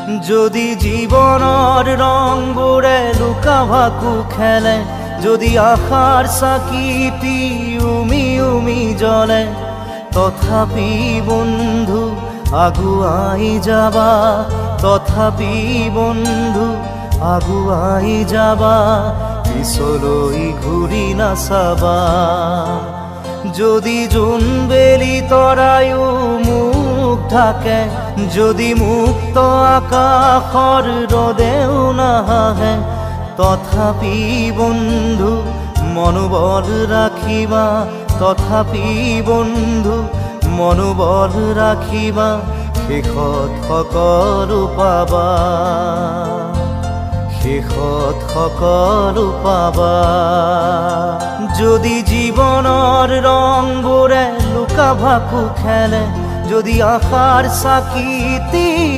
যদি জীবনৰ ৰংবোৰে লুকা ভাকু খেলে, যদি আশাৰ চাকিটি উমি উমি জ্বলে, তথাপি বন্ধু আগুৱাই যাবা, তথাপি বন্ধু আগুৱাই যাবা, পিছলৈ ঘূৰি নাচাবা। যদি জোনবেলি তৰায়ো মুখ ঢাকে, যদি মুক্ত আকাশৰ ৰদেও নাহাহে, তথাপি বন্ধু মনোবল ৰাখিবা, তথাপি বন্ধু মনোবল ৰাখিবা, শেষত সকলো পাবা, শেষত সকলো পাবা। যদি জীৱনৰ ৰংবোৰে লুকা ভাকু খেলে, যদি আশাৰ চাকিটি